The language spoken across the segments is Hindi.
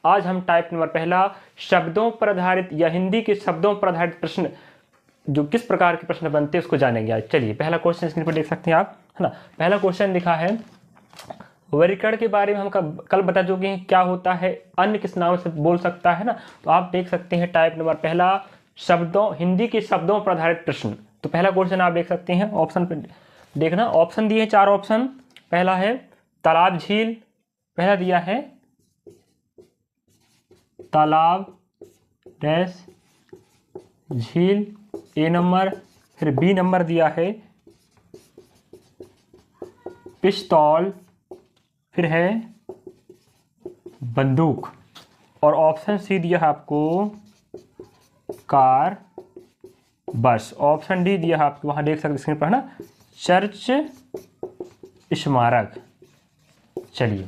आज हम टाइप नंबर पहला शब्दों पर आधारित या हिंदी के शब्दों पर आधारित प्रश्न, जो किस प्रकार के प्रश्न बनते हैं उसको जानेंगे आज। चलिए पहला क्वेश्चन स्क्रीन पर देख सकते हैं आप, है ना। पहला क्वेश्चन लिखा है, वर्गीकरण के बारे में हम कल बता चुके हैं क्या होता है, अन्य किस नाम से बोल सकता है ना। तो आप देख सकते हैं टाइप नंबर पहला शब्दों, हिंदी के शब्दों पर आधारित प्रश्न। तो पहला क्वेश्चन आप देख सकते हैं, ऑप्शन पे देखना, ऑप्शन दिए 4 ऑप्शन। पहला है तालाब झील, पहला दिया है तालाब डैश झील, ए नंबर। फिर बी नंबर दिया है पिस्तौल, फिर है बंदूक, और ऑप्शन सी दिया है आपको कार बस। ऑप्शन डी दिया है आपको, वहां देख सकते स्क्रीन पर ना, चर्च स्मारक। चलिए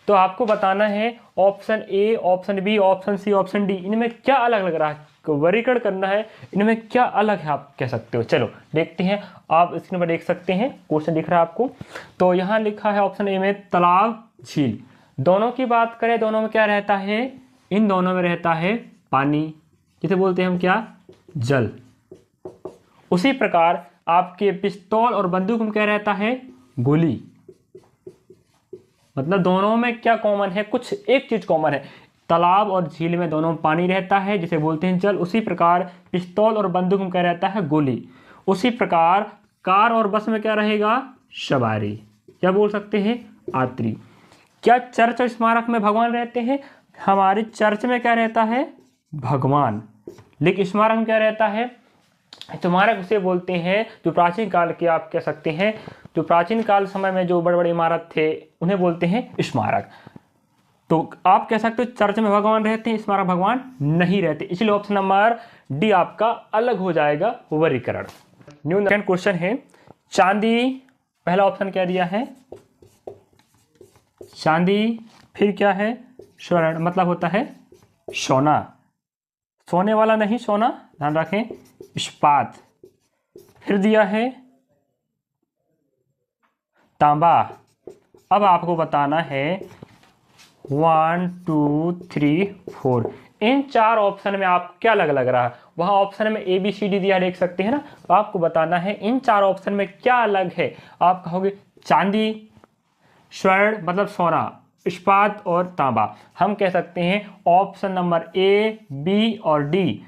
तो आपको बताना है option A, option B, option C, option D, इनमें क्या अलग लग रहा है, वर्गीकरण करना है, इनमें क्या अलग है आप कह सकते हो। चलो देखते हैं, आप स्क्रीन पर देख सकते हैं क्वेश्चन दिख रहा है आपको। तो यहाँ लिखा है ऑप्शन ए में तालाब झील, दोनों की बात करें, दोनों में क्या रहता है, इन दोनों में रहता है पानी, जिसे बोलते हैं हम क्या, जल। उसी प्रकार आपके पिस्तौल और बंदूक में क्या रहता है, गोली। मतलब दोनों में क्या कॉमन है, कुछ एक चीज कॉमन है, तालाब और झील में दोनों में पानी रहता है जिसे बोलते हैं जल। उसी प्रकार पिस्तौल और बंदूक में क्या रहता है, गोली। उसी प्रकार कार और बस में क्या रहेगा, सवारी, क्या बोल सकते हैं, यात्री। क्या चर्च और स्मारक में भगवान रहते हैं, हमारे चर्च में क्या रहता है, भगवान, लेकिन स्मारक में क्या रहता है, स्मारक उसे बोलते हैं जो प्राचीन काल के, आप कह सकते हैं जो प्राचीन काल समय में जो बड़े बड़े इमारत थे उन्हें बोलते हैं स्मारक। तो आप कह सकते हो चर्च में भगवान रहते हैं, स्मारक भगवान नहीं रहते, इसलिए ऑप्शन नंबर डी आपका अलग हो जाएगा वर्गीकरण। न्यू सेकंड क्वेश्चन है, चांदी, पहला ऑप्शन क्या दिया है, चांदी, फिर क्या है, स्वर्ण, मतलब होता है सोना, सोने वाला नहीं, सोना, ध्यान रखें, इस्पात। फिर दिया है तांबा। अब आपको बताना है 1 2 3 4, इन 4 ऑप्शन में आप क्या अलग लग रहा है, वहां ऑप्शन में ए बी सी डी दिया देख सकते हैं ना। तो आपको बताना है इन 4 ऑप्शन में क्या अलग है। आप कहोगे चांदी, स्वर्ण मतलब सोना, इस्पात और तांबा। हम कह सकते हैं ऑप्शन नंबर ए, बी और डी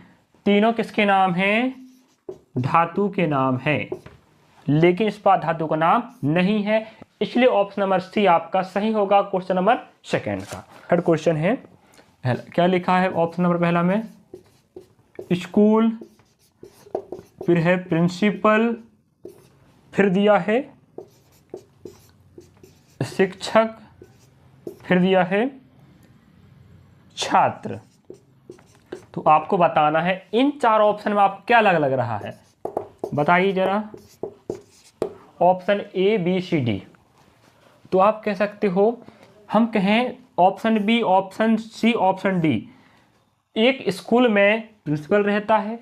तीनों किसके नाम हैं, धातु के नाम हैं, लेकिन इस्पात धातु का नाम नहीं है, इसलिए ऑप्शन नंबर सी आपका सही होगा क्वेश्चन नंबर सेकंड का। थर्ड क्वेश्चन है, क्या लिखा है ऑप्शन नंबर पहला में, स्कूल, फिर है प्रिंसिपल, फिर दिया है शिक्षक, फिर दिया है छात्र। तो आपको बताना है इन 4 ऑप्शन में आपको क्या अलग लग रहा है, बताइए जरा। Option A B C D, तो आप कह सकते हो, हम कहें option B, option C, option D, एक स्कूल में प्रिंसिपल रहता है,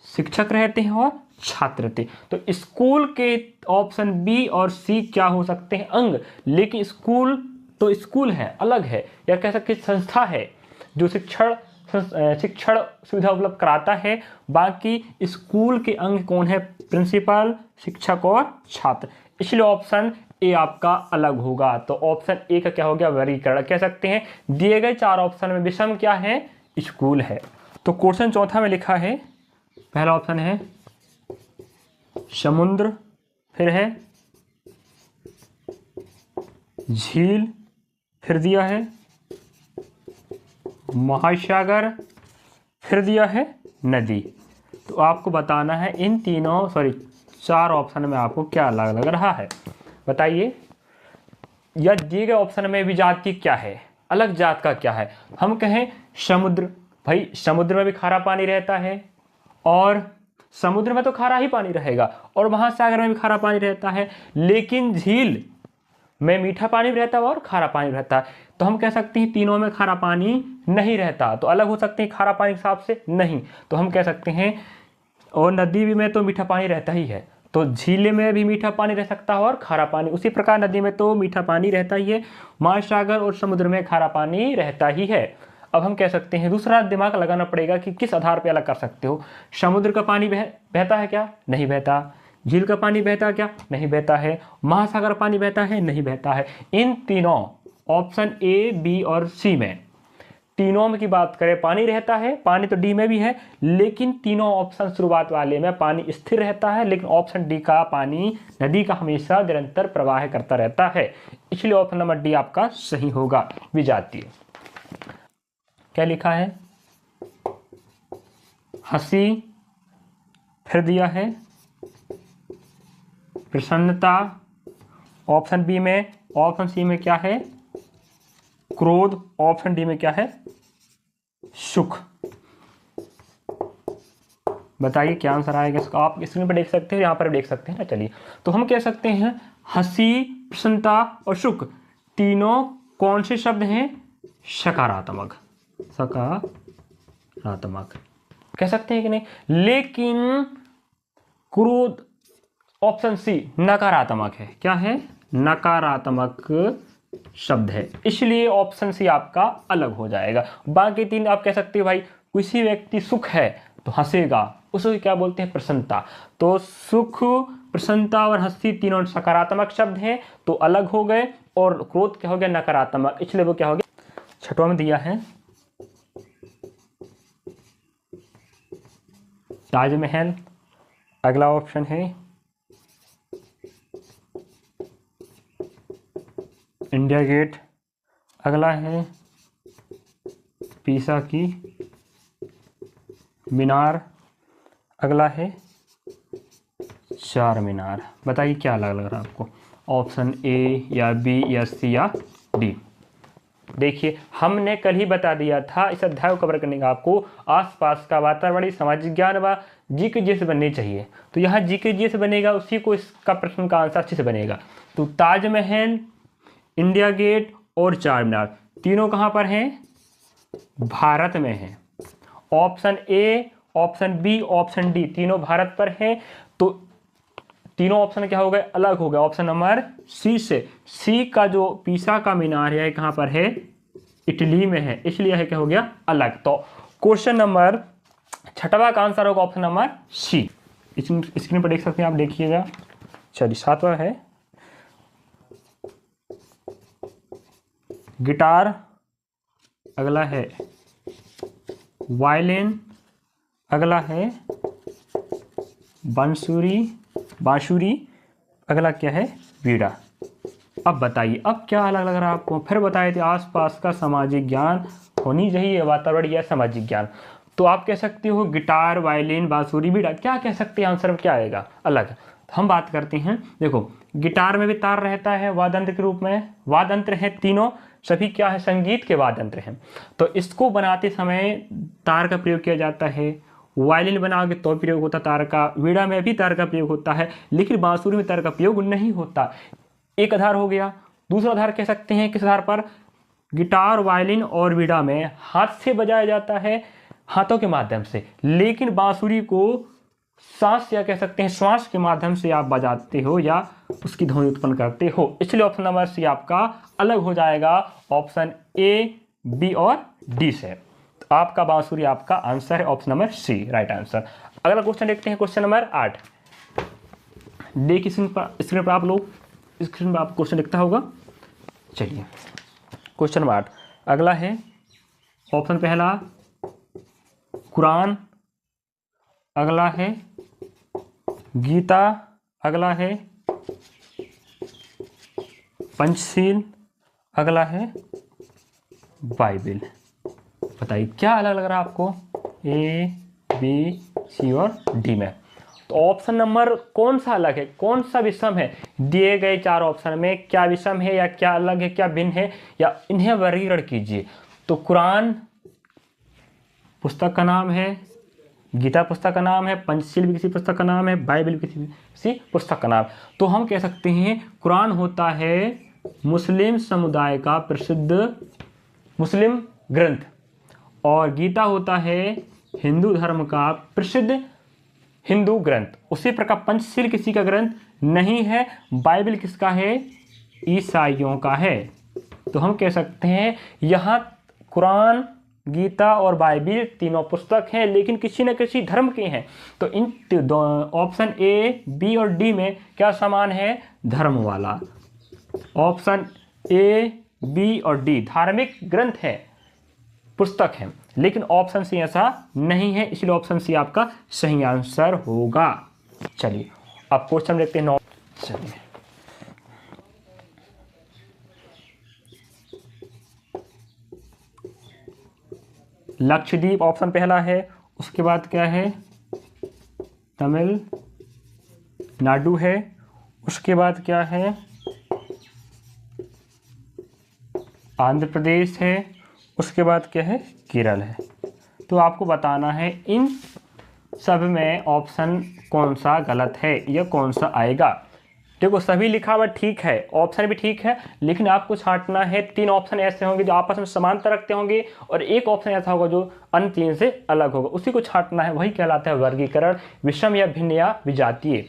शिक्षक रहते हैं और छात्र थे। तो स्कूल के ऑप्शन बी और सी क्या हो सकते हैं, अंग, लेकिन स्कूल तो स्कूल है, अलग है, या कह सकते संस्था है जो शिक्षण सुविधा उपलब्ध कराता है। बाकी स्कूल के अंग कौन है, प्रिंसिपल, शिक्षक और छात्र, इसलिए ऑप्शन ए आपका अलग होगा। तो ऑप्शन ए का क्या हो गया, वर्गीकरण। कह सकते हैं दिए गए 4 ऑप्शन में विषम क्या है, स्कूल है। तो क्वेश्चन चौथा में लिखा है, पहला ऑप्शन है समुद्र, फिर है झील, फिर दिया है महासागर, फिर दिया है नदी। तो आपको बताना है इन 4 ऑप्शन में आपको क्या अलग लग रहा है, बताइए। या दिए गए ऑप्शन में भी जाति क्या है, अलग जात का क्या है। हम कहें समुद्र, भाई समुद्र में भी खारा पानी रहता है, और समुद्र में तो खारा ही पानी रहेगा, और महासागर में भी खारा पानी रहता है, लेकिन झील में मीठा पानी रहता है और खारा पानी रहता है। तो हम कह सकते हैं तीनों में खारा पानी नहीं रहता, तो अलग हो सकते हैं खारा पानी के हिसाब से नहीं। तो हम कह सकते हैं, और नदी भी में तो मीठा पानी रहता ही है, तो झील में भी मीठा पानी रह सकता है और खारा पानी, उसी प्रकार नदी में तो मीठा पानी रहता ही है, महासागर और समुद्र में खारा पानी रहता ही है। अब हम कह सकते हैं, दूसरा दिमाग लगाना पड़ेगा कि किस आधार पे अलग कर सकते हो। समुद्र का पानी बहता है क्या? नहीं बहता। झील का पानी बहता है क्या? नहीं बहता है। महासागर पानी बहता है? नहीं बहता है। इन तीनों ऑप्शन ए, बी और सी में, तीनों में की बात करें, पानी रहता है, पानी तो डी में भी है, लेकिन तीनों ऑप्शन शुरुआत वाले में पानी स्थिर रहता है, लेकिन ऑप्शन डी का पानी नदी का हमेशा निरंतर प्रवाह करता रहता है, इसलिए ऑप्शन नंबर डी आपका सही होगा। विजातीय क्या लिखा है? हंसी, फिर दिया है प्रसन्नता, ऑप्शन बी में, ऑप्शन सी में क्या है? क्रोध, ऑप्शन डी में क्या है? सुख। बताइए क्या आंसर आएगा इसका? आप स्क्रीन पर देख सकते हैं, यहां पर देख सकते हैं ना। चलिए, तो हम कह सकते हैं हंसी, प्रसन्नता और सुख तीनों कौन से शब्द हैं? सकारात्मक, सकारात्मक कह सकते हैं कि नहीं? लेकिन क्रोध, ऑप्शन सी, नकारात्मक है। क्या है? नकारात्मक शब्द है, इसलिए ऑप्शन सी आपका अलग हो जाएगा। बाकी तीन आप कह सकते हो भाई, किसी व्यक्ति सुख है तो हंसेगा, उसको क्या बोलते हैं? प्रसन्नता। तो सुख, प्रसन्नता और हंसी तीनों सकारात्मक शब्द हैं, तो अलग हो गए, और क्रोध क्या हो गया? नकारात्मक, इसलिए वो क्या हो गया? छठवां में दिया है ताजमहल, अगला ऑप्शन है इंडिया गेट, अगला है पीसा की मीनार, अगला है चार मीनार। बताइए क्या अलग लग रहा है आपको? ऑप्शन ए या बी या सी या डी? देखिए, हमने कल ही बता दिया था, इस अध्याय को कवर करने का आपको आसपास का वातावरण, सामाजिक ज्ञान व जीके जैसे बनने चाहिए। तो यहाँ जीके जैसे बनेगा, उसी को इसका प्रश्न का आंसर अच्छे से बनेगा। तो ताजमहल, इंडिया गेट और चार मीनार तीनों कहाँ पर हैं? भारत में हैं। Option A, option B, option D तीनों भारत पर हैं। तो तीनों ऑप्शन क्या हो गए? अलग हो गए। ऑप्शन नंबर सी से, सी का जो पीसा का मीनार है कहाँ पर है? इटली में है, इसलिए है क्या हो गया? अलग। तो क्वेश्चन नंबर छठवा का आंसर होगा ऑप्शन नंबर सी। स्क्रीन पर देख सकते हैं आप, देखिएगा। चलिए, सातवां है गिटार, अगला है वायलिन, अगला है बांसुरी, अगला क्या है? वीणा। अब बताइए, अब क्या अलग लग रहा है आपको? फिर बताए थे आसपास का सामाजिक ज्ञान होनी चाहिए, वातावरण या सामाजिक ज्ञान। तो आप कह सकते हो गिटार, वायलिन, बांसुरी, वीणा, क्या कह सकते हैं? आंसर में क्या आएगा? अलग। हम बात करते हैं, देखो गिटार में भी तार रहता है वाद्यंत्र के रूप में, वाद्यंत्र है तीनों, सभी क्या है? संगीत के वाद्यंत्र हैं। तो इसको बनाते समय तार का प्रयोग किया जाता है। वायलिन बनाओगे तो प्रयोग होता तार का, वीणा में भी तार का प्रयोग होता है, लेकिन बांसुरी में तार का प्रयोग नहीं होता। एक आधार हो गया। दूसरा आधार कह सकते हैं किस आधार पर? गिटार, वायलिन और वीणा में हाथ से बजाया जाता है, हाथों के माध्यम से, लेकिन बांसुरी को सांस या कह सकते हैं श्वास के माध्यम से आप बजाते हो या उसकी ध्वनि उत्पन्न करते हो, इसलिए ऑप्शन नंबर सी आपका अलग हो जाएगा ऑप्शन ए, बी और डी से। तो आपका बांसुरी आपका आंसर है option number C, right answer. अगला क्वेश्चन देखते हैं, क्वेश्चन नंबर 8। देखिए स्क्रीन पर आप लोग, स्क्रीन पर आप क्वेश्चन दिखता होगा। चलिए, क्वेश्चन नंबर 8 अगला है, ऑप्शन पहला कुरान, अगला है गीता, अगला है पंचशील, अगला है बाइबिल। बताइए क्या अलग लग रहा है आपको? ए, बी, सी और डी में। तो ऑप्शन नंबर कौन सा अलग है, कौन सा विषम है? दिए गए चार ऑप्शन में क्या विषम है या क्या अलग है, क्या भिन्न है, या इन्हें वर्गीकरण कीजिए। तो कुरान पुस्तक का नाम है, गीता पुस्तक का नाम है, पंचशील भी किसी पुस्तक का नाम है, बाइबल किसी पुस्तक का नाम। तो हम कह सकते हैं कुरान होता है मुस्लिम समुदाय का प्रसिद्ध मुस्लिम ग्रंथ, और गीता होता है हिंदू धर्म का प्रसिद्ध हिंदू ग्रंथ। उसी प्रकार पंचशील किसी का ग्रंथ नहीं है। बाइबल किसका है? ईसाइयों का है। तो हम कह सकते हैं यहाँ कुरान, गीता और बाइबिल तीनों पुस्तक हैं, लेकिन किसी न किसी धर्म के हैं। तो इन ऑप्शन ए, बी और डी में क्या समान है? धर्म वाला। ऑप्शन ए, बी और डी धार्मिक ग्रंथ है, पुस्तक है, लेकिन ऑप्शन सी ऐसा नहीं है, इसलिए ऑप्शन सी आपका सही आंसर होगा। चलिए अब क्वेश्चन देखते हैं। चलिए लक्षद्वीप ऑप्शन पहला है, उसके बाद क्या है? तमिलनाडु है, उसके बाद क्या है? आंध्र प्रदेश है, उसके बाद क्या है? केरल है। तो आपको बताना है इन सब में ऑप्शन कौन सा गलत है या कौन सा आएगा। देखो सभी लिखा हुआ ठीक है, ऑप्शन भी ठीक है, लेकिन आपको छांटना है। 3 ऑप्शन ऐसे होंगे जो आपस में समानता रखते होंगे और एक ऑप्शन ऐसा होगा जो अन्य 3 से अलग होगा, उसी को छांटना है। वही कहलाता है वर्गीकरण, विषम या भिन्न या विजातीय।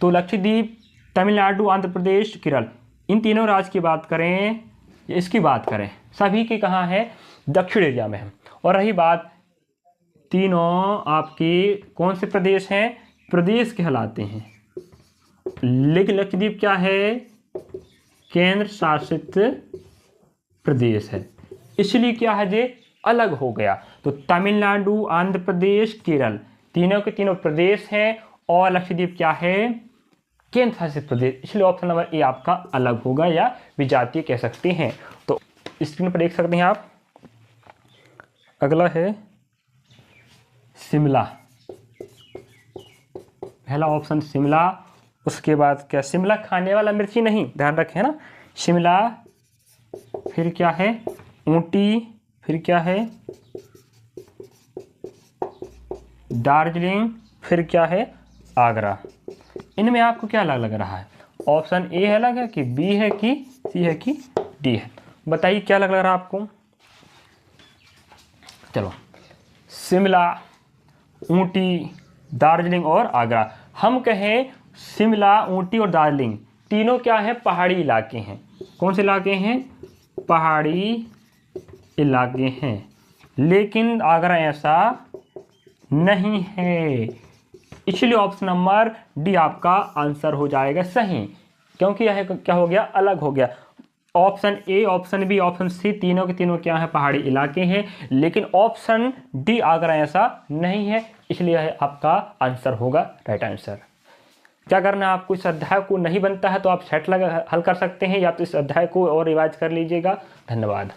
तो लक्षद्वीप, तमिलनाडु, आंध्र प्रदेश, केरल, इन तीनों राज्य की बात करें, इसकी बात करें, सभी की कहाँ है? दक्षिण एरिया में है। और रही बात तीनों आपके कौन से प्रदेश हैं? प्रदेश कहलाते हैं, लेकिन लक्षद्वीप क्या है? केंद्र शासित प्रदेश है, इसलिए क्या है? ये अलग हो गया। तो तमिलनाडु, आंध्र प्रदेश, केरल तीनों के तीनों प्रदेश हैं और लक्षद्वीप क्या है? केंद्र शासित प्रदेश, इसलिए ऑप्शन नंबर ए आपका अलग होगा या विजातीय कह सकते हैं। तो स्क्रीन पर देख सकते हैं आप। अगला है शिमला, पहला ऑप्शन शिमला, उसके बाद क्या? शिमला खाने वाला मिर्ची नहीं, ध्यान रखें ना। शिमला, फिर क्या है? ऊटी, फिर क्या है? दार्जिलिंग, फिर क्या है? आगरा। इनमें आपको क्या लग रहा है? ऑप्शन ए है अलग है कि बी है कि सी है कि डी है? बताइए क्या लग रहा है आपको। चलो शिमला, ऊटी, दार्जिलिंग और आगरा। हम कहें शिमला, ऊटी और दार्जिलिंग तीनों क्या है? पहाड़ी इलाके हैं। कौन से इलाके हैं? पहाड़ी इलाके हैं, लेकिन आगरा ऐसा नहीं है, इसलिए ऑप्शन नंबर डी आपका आंसर हो जाएगा सही, क्योंकि यह क्या हो गया? अलग हो गया। Option A, option B, option C तीनों के तीनों क्या है? पहाड़ी इलाके हैं, लेकिन ऑप्शन डी आगरा ऐसा नहीं है, इसलिए यह आपका आंसर होगा राइट आंसर। क्या करना है आपको? इस अध्याय को नहीं बनता है तो आप सेट लगा हल कर सकते हैं, या तो इस अध्याय को और रिवाइज कर लीजिएगा। धन्यवाद।